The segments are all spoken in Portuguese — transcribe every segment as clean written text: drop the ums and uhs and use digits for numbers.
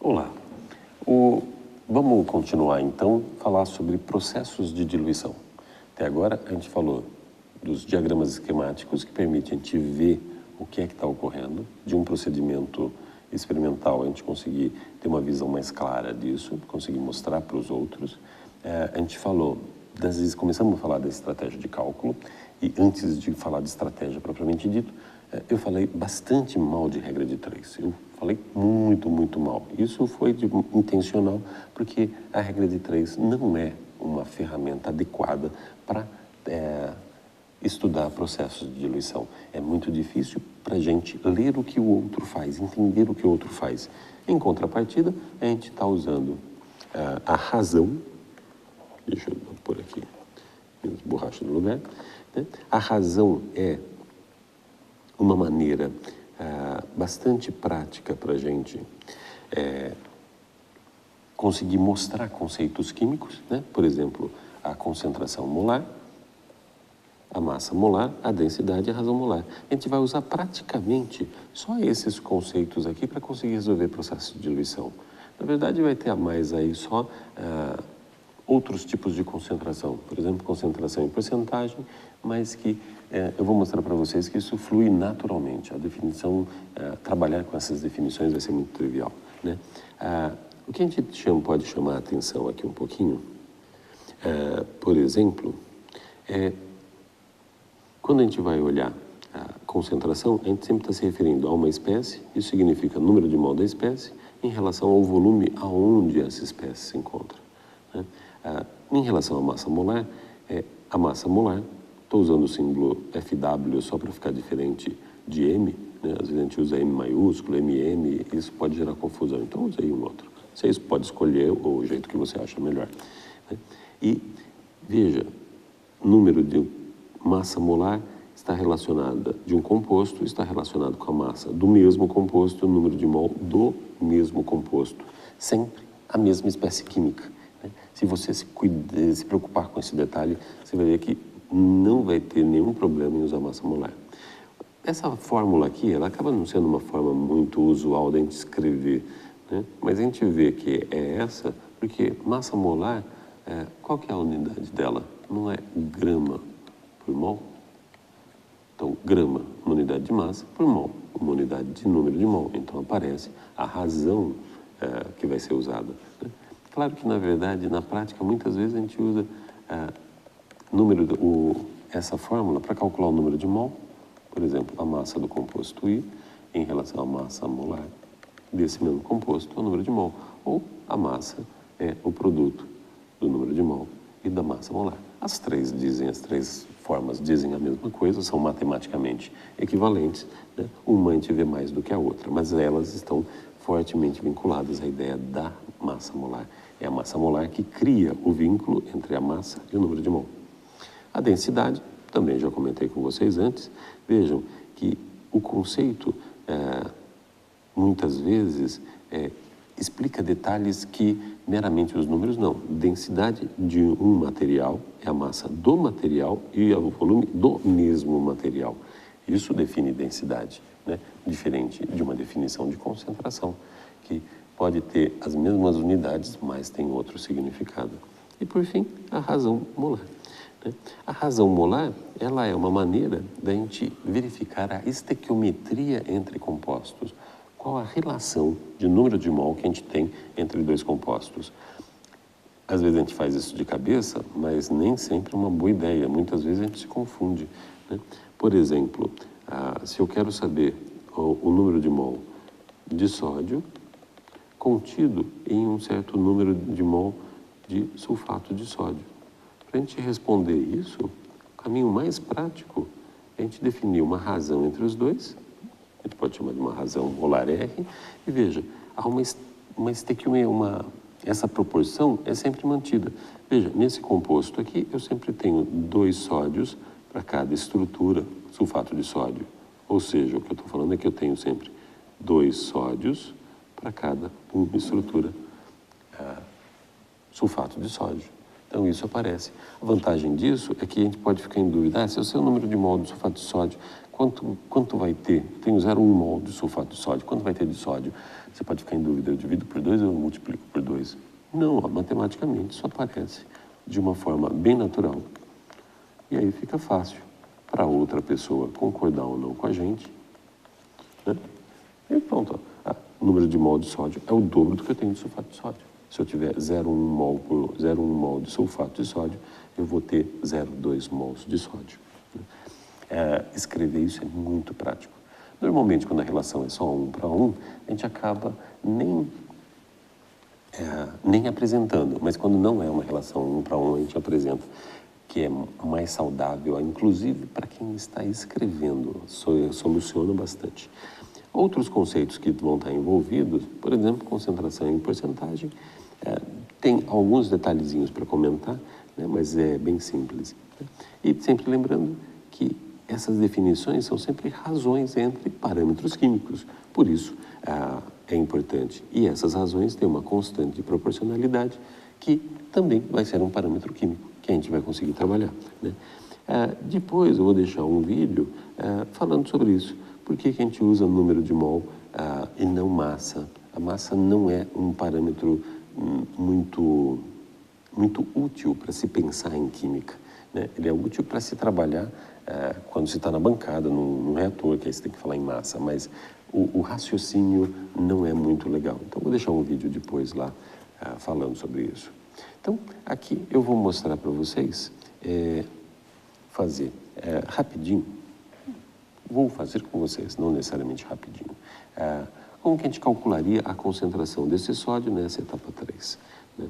Olá. Vamos continuar, então, falar sobre processos de diluição. Até agora, a gente falou dos diagramas esquemáticos que permitem a gente ver o que é que está ocorrendo, de um procedimento experimental, a gente conseguir ter uma visão mais clara disso, conseguir mostrar para os outros. A gente falou, começamos a falar da estratégia de cálculo, e antes de falar de estratégia propriamente dito, eu falei bastante mal de regra de três. Eu falei muito mal. Isso foi intencional, porque a regra de três não é uma ferramenta adequada para estudar processos de diluição. É muito difícil para a gente ler o que o outro faz, entender o que o outro faz. Em contrapartida, a gente está usando a razão. Deixa eu pôr aqui as borrachas no lugar. Né? A razão é uma maneira bastante prática para a gente conseguir mostrar conceitos químicos, né? Por exemplo, a concentração molar, a massa molar, a densidade e a razão molar. A gente vai usar praticamente só esses conceitos aqui para conseguir resolver processo de diluição. Na verdade, vai ter a mais aí só outros tipos de concentração, por exemplo, concentração em porcentagem, mas que eu vou mostrar para vocês que isso flui naturalmente. A definição, trabalhar com essas definições vai ser muito trivial, né? O que a gente pode chamar a atenção aqui um pouquinho, por exemplo, quando a gente vai olhar a concentração, a gente sempre está se referindo a uma espécie, isso significa número de mol da espécie, em relação ao volume aonde essa espécie se encontra, né? Em relação à massa molar, a massa molar, estou usando o símbolo FW só para ficar diferente de M, né? Às vezes a gente usa M maiúsculo, MM, isso pode gerar confusão, então usei um outro. Vocês podem escolher o jeito que você acha melhor, né? E veja, número de massa molar está relacionada de um composto, está relacionado com a massa do mesmo composto, o número de mol do mesmo composto, sempre a mesma espécie química, né? Se você se preocupar com esse detalhe, você vai ver que não vai ter nenhum problema em usar massa molar. Essa fórmula aqui, ela acaba não sendo uma forma muito usual da gente escrever, né? Mas a gente vê que é essa, porque massa molar, qual que é a unidade dela? Não é grama por mol? Então, grama, uma unidade de massa, por mol, uma unidade de número de mol. Então, aparece a razão que vai ser usada, né? Claro que, na verdade, na prática, muitas vezes a gente usa essa fórmula para calcular o número de mol, por exemplo, a massa do composto I em relação à massa molar desse mesmo composto, é o número de mol, ou a massa é o produto do número de mol e da massa molar. As três formas dizem a mesma coisa, são matematicamente equivalentes, né? Uma a gente vê mais do que a outra, mas elas estão fortemente vinculadas à ideia da massa molar. É a massa molar que cria o vínculo entre a massa e o número de mol. A densidade, também já comentei com vocês antes, vejam que o conceito, muitas vezes, explica detalhes que meramente os números não. Densidade de um material é a massa do material e o volume do mesmo material. Isso define densidade, né? Diferente de uma definição de concentração, que pode ter as mesmas unidades, mas tem outro significado. E, por fim, a razão molar, né? A razão molar, ela é uma maneira da gente verificar a estequiometria entre compostos. Qual a relação de número de mol que a gente tem entre dois compostos. Às vezes a gente faz isso de cabeça, mas nem sempre é uma boa ideia. Muitas vezes a gente se confunde, né? Por exemplo, se eu quero saber o número de mol de sódio contido em um certo número de mol de sulfato de sódio. Para a gente responder isso, o caminho mais prático é a gente definir uma razão entre os dois. A gente pode chamar de uma razão molar R, e veja, há uma estequiometria, essa proporção é sempre mantida. Veja, nesse composto aqui, eu sempre tenho 2 sódios para cada estrutura sulfato de sódio. Ou seja, o que eu estou falando é que eu tenho sempre 2 sódios para cada uma estrutura sulfato de sódio. Então, isso aparece. A vantagem disso é que a gente pode ficar em dúvida. Se o seu número de mol de sulfato de sódio, quanto vai ter? Tenho 0,1 mol de sulfato de sódio. Quanto vai ter de sódio? Você pode ficar em dúvida. Eu divido por 2 ou eu multiplico por 2? Não, matematicamente isso aparece de uma forma bem natural. E aí fica fácil para outra pessoa concordar ou não com a gente, né? E pronto, o número de mol de sódio é o dobro do que eu tenho de sulfato de sódio. Se eu tiver 0,1 mol por 0,1 mol de sulfato de sódio, eu vou ter 0,2 mols de sódio. Escrever isso é muito prático. Normalmente, quando a relação é só 1 para 1, a gente acaba nem apresentando, mas quando não é uma relação 1 para 1, a gente apresenta, que é mais saudável, inclusive para quem está escrevendo, soluciona bastante. Outros conceitos que vão estar envolvidos, por exemplo, concentração em porcentagem, tem alguns detalhezinhos para comentar, né, mas é bem simples. Né? E sempre lembrando que essas definições são sempre razões entre parâmetros químicos, por isso é importante. E essas razões têm uma constante de proporcionalidade que também vai ser um parâmetro químico que a gente vai conseguir trabalhar, né? Depois eu vou deixar um vídeo falando sobre isso. Por que a gente usa número de mol e não massa? A massa não é um parâmetro muito útil para se pensar em química, né? Ele é útil para se trabalhar quando se está na bancada, num reator, que aí você tem que falar em massa, mas o raciocínio não é muito legal. Então, vou deixar um vídeo depois lá falando sobre isso. Então, aqui eu vou mostrar para vocês, fazer rapidinho. Vou fazer com vocês, não necessariamente rapidinho. Como que a gente calcularia a concentração desse sódio nessa etapa 3? Né?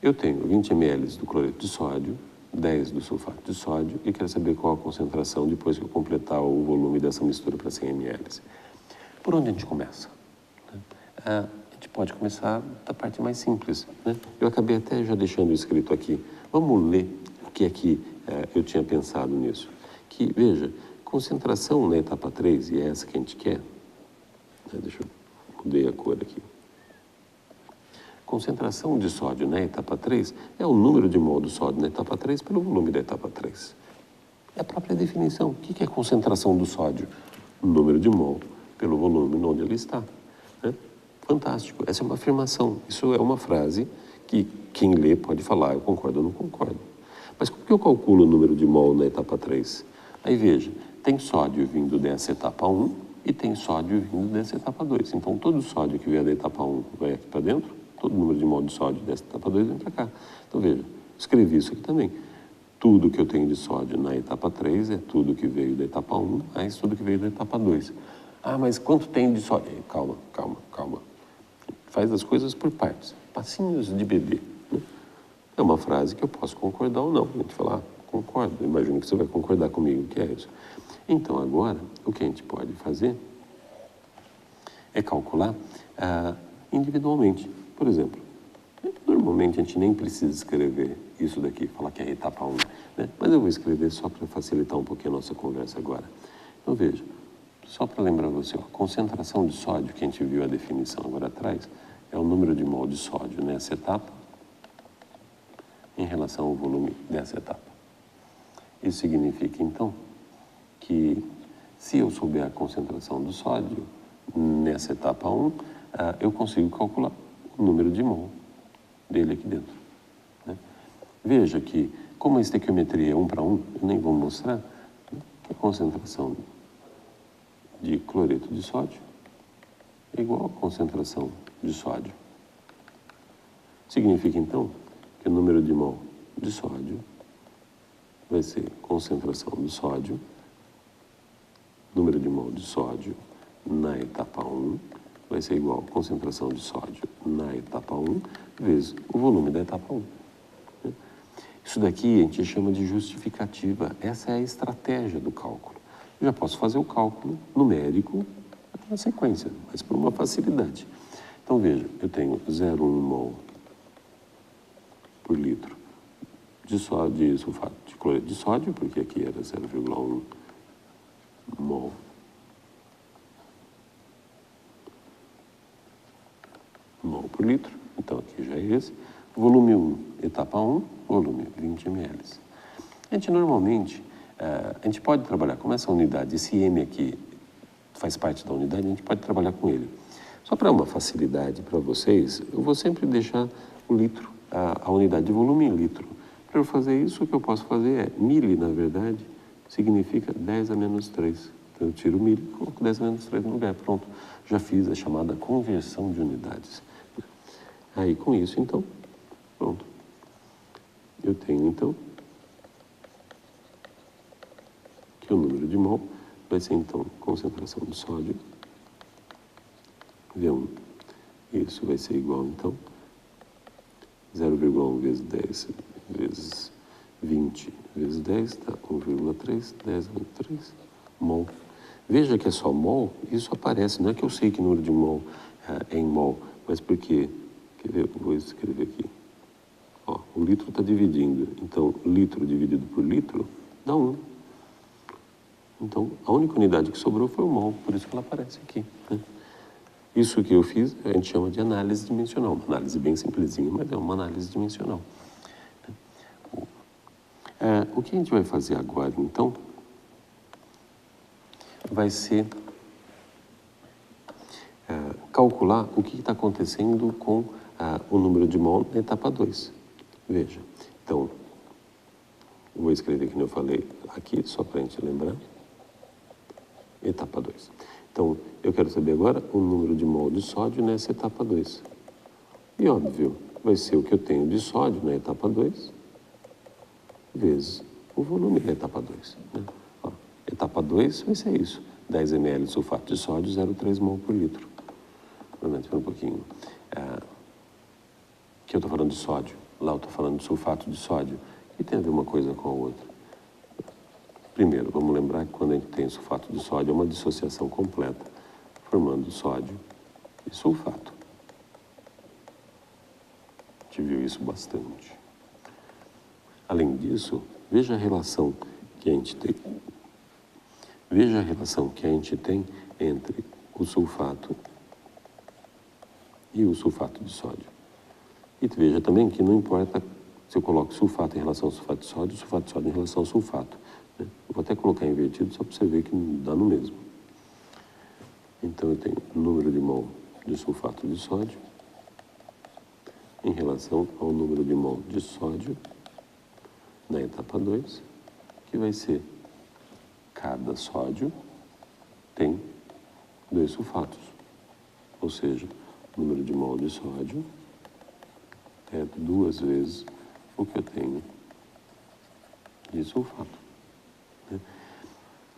Eu tenho 20 ml do cloreto de sódio, 10 do sulfato de sódio e quero saber qual a concentração depois que eu completar o volume dessa mistura para 100 ml. Por onde a gente começa? A gente pode começar da parte mais simples, né? Eu acabei até já deixando escrito aqui. Vamos ler o que é que eu tinha pensado nisso. Que, veja, concentração na etapa 3, e é essa que a gente quer, né? Deixa eu mudei a cor aqui. Concentração de sódio na etapa 3 é o número de mol do sódio na etapa 3 pelo volume da etapa 3. É a própria definição. O que é concentração do sódio? O número de mol pelo volume onde ele está. Né? Fantástico. Essa é uma afirmação. Isso é uma frase que quem lê pode falar, eu concordo ou não concordo. Mas como que eu calculo o número de mol na etapa 3? Aí veja, tem sódio vindo dessa etapa 1 e tem sódio vindo dessa etapa 2. Então, todo o sódio que vier da etapa 1 vai aqui para dentro, todo o número de mol de sódio dessa etapa 2 vem para cá. Então, veja, escrevi isso aqui também. Tudo que eu tenho de sódio na etapa 3 é tudo que veio da etapa 1, mais tudo que veio da etapa 2. Mas quanto tem de sódio? Calma. Faz as coisas por partes, passinhos de bebê. Né? É uma frase que eu posso concordar ou não. A gente fala, concordo, imagino que você vai concordar comigo que é isso. Então, agora, o que a gente pode fazer é calcular individualmente. Por exemplo, normalmente a gente nem precisa escrever isso daqui, falar que é a etapa 1, né? Mas eu vou escrever só para facilitar um pouquinho a nossa conversa agora. Então, veja, só para lembrar você, a concentração de sódio, que a gente viu a definição agora atrás, é o número de mol de sódio nessa etapa em relação ao volume dessa etapa. Isso significa, então, que se eu souber a concentração do sódio nessa etapa 1, eu consigo calcular o número de mol dele aqui dentro. Né? Veja que, como a estequiometria é 1 para 1, eu nem vou mostrar, né, que a concentração de cloreto de sódio é igual à concentração de sódio. Significa, então, que o número de mol de sódio vai ser concentração do sódio, número de mol de sódio na etapa 1, vai ser igual a concentração de sódio na etapa 1 vezes o volume da etapa 1. Isso daqui a gente chama de justificativa. Essa é a estratégia do cálculo. Eu já posso fazer o cálculo numérico na sequência, mas por uma facilidade. Então, veja, eu tenho 0,1 mol por litro de sulfato de cloreto de sódio, porque aqui era 0,1 mol por litro, então aqui já é esse, Volume 1, etapa 1, volume 20 ml. A gente normalmente, a gente pode trabalhar com essa unidade, esse M aqui faz parte da unidade, a gente pode trabalhar com ele. Só para uma facilidade para vocês, eu vou sempre deixar o litro, a unidade de volume em litro. Para eu fazer isso, o que eu posso fazer é, mili, na verdade, significa 10 a menos 3. Então eu tiro o mili e coloco 10 a menos 3 no lugar. Pronto, já fiz a chamada conversão de unidades. Aí com isso, então, pronto. Eu tenho, então, que o número de mol vai ser, então, concentração de sódio, V1. Isso vai ser igual, então, 0,1 vezes 10 vezes 20 vezes 10, tá? 1,3, 10 vezes 3, mol. Veja que é só mol, isso aparece, não é que eu sei que número de mol é em mol, mas porque, quer ver, eu vou escrever aqui. Ó, o litro está dividindo, então litro dividido por litro dá 1. Então, a única unidade que sobrou foi o mol, por isso que ela aparece aqui, né? Isso que eu fiz, a gente chama de análise dimensional, uma análise bem simplesinha, mas é uma análise dimensional. O que a gente vai fazer agora, então, vai ser calcular o que está acontecendo com o número de mol na etapa 2. Veja, então, eu vou escrever como eu falei aqui, só para a gente lembrar. Etapa 2. Então, eu quero saber agora o número de mol de sódio nessa etapa 2. E, óbvio, vai ser o que eu tenho de sódio na etapa 2, vezes o volume da etapa 2. Né? Ó, etapa 2 vai ser isso, 10 ml de sulfato de sódio, 0,3 mol por litro. Espera um pouquinho. Aqui eu estou falando de sódio, lá eu estou falando de sulfato de sódio. E tem a ver uma coisa com a outra. Primeiro, vamos lembrar que quando a gente tem sulfato de sódio, é uma dissociação completa, formando sódio e sulfato. A gente viu isso bastante. Além disso, veja a relação que a gente tem. Veja a relação que a gente tem entre o sulfato e o sulfato de sódio. E veja também que não importa se eu coloco sulfato em relação ao sulfato de sódio em relação ao sulfato. Né? Eu vou até colocar invertido só para você ver que dá no mesmo. Então eu tenho o número de mol de sulfato de sódio em relação ao número de mol de sódio na etapa 2, que vai ser cada sódio tem 2 sulfatos. Ou seja, o número de mol de sódio é 2 vezes o que eu tenho de sulfato. Né?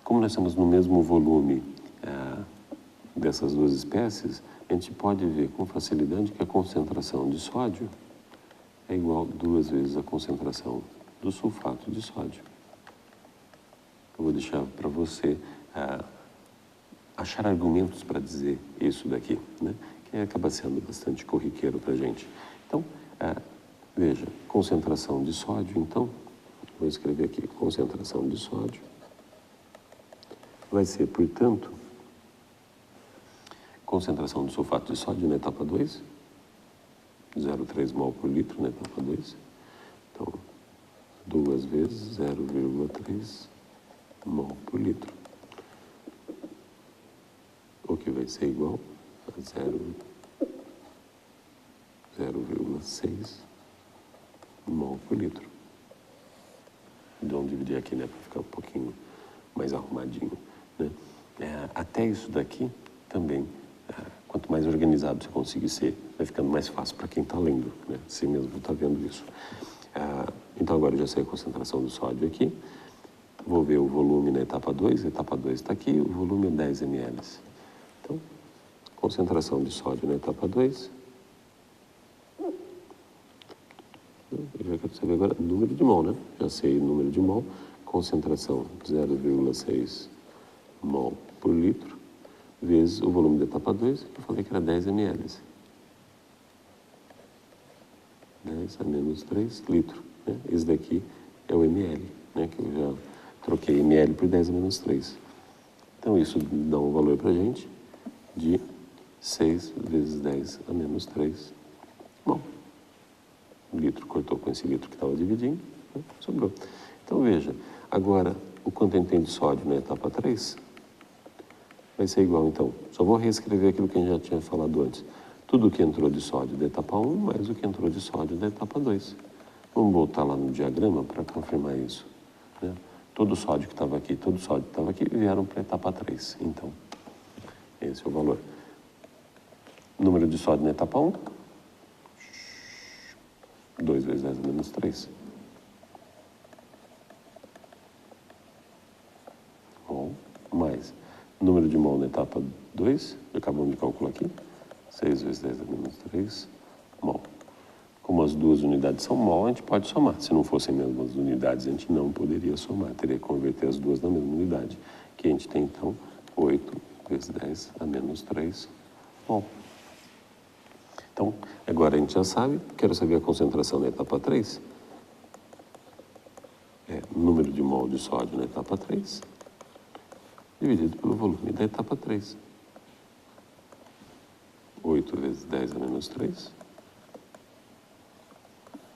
Como nós estamos no mesmo volume dessas duas espécies, a gente pode ver com facilidade que a concentração de sódio é igual 2 vezes a concentração do sulfato de sódio. Eu vou deixar para você achar argumentos para dizer isso daqui, né? Que acaba sendo bastante corriqueiro para a gente. Então, veja, concentração de sódio, então, vou escrever aqui, concentração de sódio, vai ser, portanto, concentração de sulfato de sódio na etapa 2, 0,3 mol por litro na etapa 2, então, 2 vezes 0,3 mol por litro, o que vai ser igual a 0,6 mol por litro. Então, dividir aqui, né, para ficar um pouquinho mais arrumadinho, né? Até isso daqui também, quanto mais organizado você conseguir ser, vai ficando mais fácil para quem está lendo, né? Você mesmo está vendo isso. Então, agora eu já sei a concentração do sódio aqui. Vou ver o volume na etapa 2. A etapa 2 está aqui, o volume é 10 ml. Então, concentração de sódio na etapa 2. Eu já quero saber agora o número de mol, né? Já sei o número de mol. Concentração 0,6 mol por litro, vezes o volume da etapa 2, que eu falei que era 10 ml. 10 a menos 3 litros. Né? Esse daqui é o ml, né? Que eu já troquei ml por 10 a menos 3. Então, isso dá um valor para a gente de 6 vezes 10 a menos 3. Bom, litro cortou com esse litro que estava dividindo, né? Sobrou. Então, veja, agora, o quanto a gente tem de sódio na etapa 3 vai ser igual, então, só vou reescrever aquilo que a gente já tinha falado antes. Tudo que entrou de sódio da etapa 1 mais o que entrou de sódio da etapa 2. Vamos voltar lá no diagrama para confirmar isso, né? Todo o sódio que estava aqui, todo o sódio que estava aqui vieram para a etapa 3. Então, esse é o valor. Número de sódio na etapa 1, 2 vezes 10 menos 3. Mol, mais número de mol na etapa 2, acabamos de calcular aqui, 6 vezes 10 menos 3, mol. Como as duas unidades são mol, a gente pode somar. Se não fossem mesmas unidades, a gente não poderia somar, teria que converter as duas na mesma unidade, que a gente tem, então, 8 vezes 10 a menos 3 mol. Então, agora a gente já sabe, quero saber a concentração na etapa 3. É número de mol de sódio na etapa 3, dividido pelo volume da etapa 3. 8 vezes 10 a menos 3,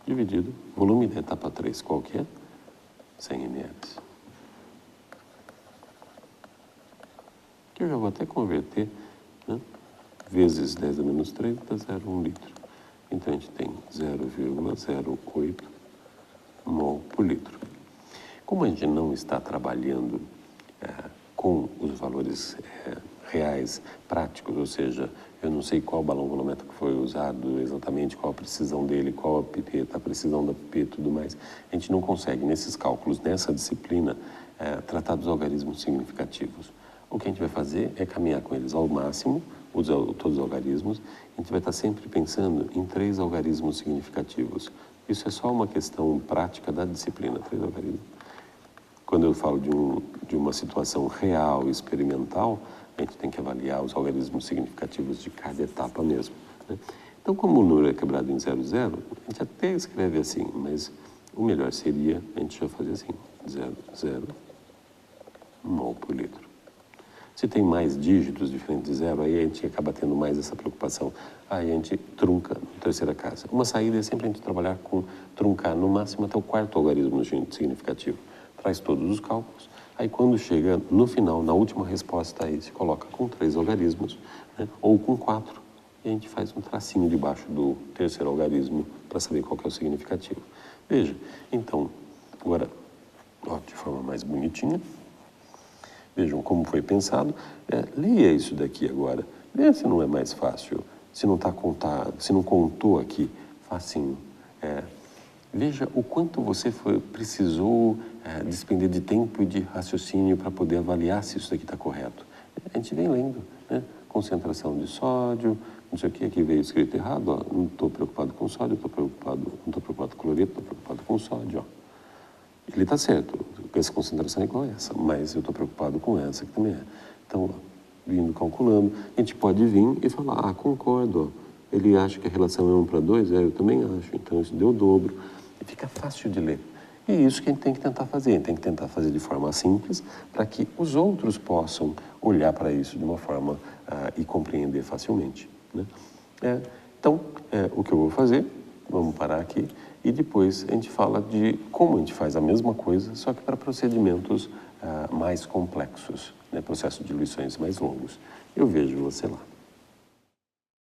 dividido, volume da etapa 3, qual que é? 100 ml. Que eu já vou até converter, né? Vezes 10 a menos 3 dá 0,1 litro. Então, a gente tem 0,08 mol por litro. Como a gente não está trabalhando com os valores reais, práticos, ou seja, eu não sei qual balão volumétrico foi usado exatamente, qual a precisão dele, qual a pipeta, a precisão da pipeta e tudo mais, a gente não consegue, nesses cálculos, nessa disciplina, tratar dos algarismos significativos. O que a gente vai fazer é caminhar com eles ao máximo, todos os algarismos, a gente vai estar sempre pensando em 3 algarismos significativos. Isso é só uma questão prática da disciplina, 3 algarismos. Quando eu falo de uma situação real, experimental, a gente tem que avaliar os algarismos significativos de cada etapa mesmo, né? Então, como o número é quebrado em 0,0, a gente até escreve assim, mas o melhor seria a gente já fazer assim, 0,0 mol por litro. Se tem mais dígitos diferentes de 0, aí a gente acaba tendo mais essa preocupação. Aí a gente trunca na terceira casa. Uma saída é sempre a gente trabalhar com truncar no máximo até o 4º algarismo significativo. Traz todos os cálculos. Aí quando chega no final, na última resposta, aí se coloca com 3 algarismos, né? Ou com 4. E a gente faz um tracinho debaixo do 3º algarismo para saber qual que é o significativo. Veja, então, agora, ó, de forma mais bonitinha. Vejam como foi pensado. Leia isso daqui agora. Leia se não é mais fácil, se não está contado, se não contou aqui, facinho. Veja o quanto você precisou despender de tempo e de raciocínio para poder avaliar se isso daqui está correto. A gente vem lendo, né? Concentração de sódio, não sei o que, aqui veio escrito errado, ó, não estou preocupado com sódio, não estou preocupado com cloreto, estou preocupado com sódio, ó. Ele está certo, essa concentração é igual a essa, mas eu estou preocupado com essa que também é. Então, ó, vindo calculando, a gente pode vir e falar, concordo, ó, ele acha que a relação é 1 para 2, eu também acho, então isso deu o dobro. E fica fácil de ler. E é isso que a gente tem que tentar fazer, a gente tem que tentar fazer de forma simples para que os outros possam olhar para isso de uma forma e compreender facilmente, né? Então, o que eu vou fazer, vamos parar aqui, e depois a gente fala de como a gente faz a mesma coisa, só que para procedimentos mais complexos, né? Processo de diluições mais longos. Eu vejo você lá.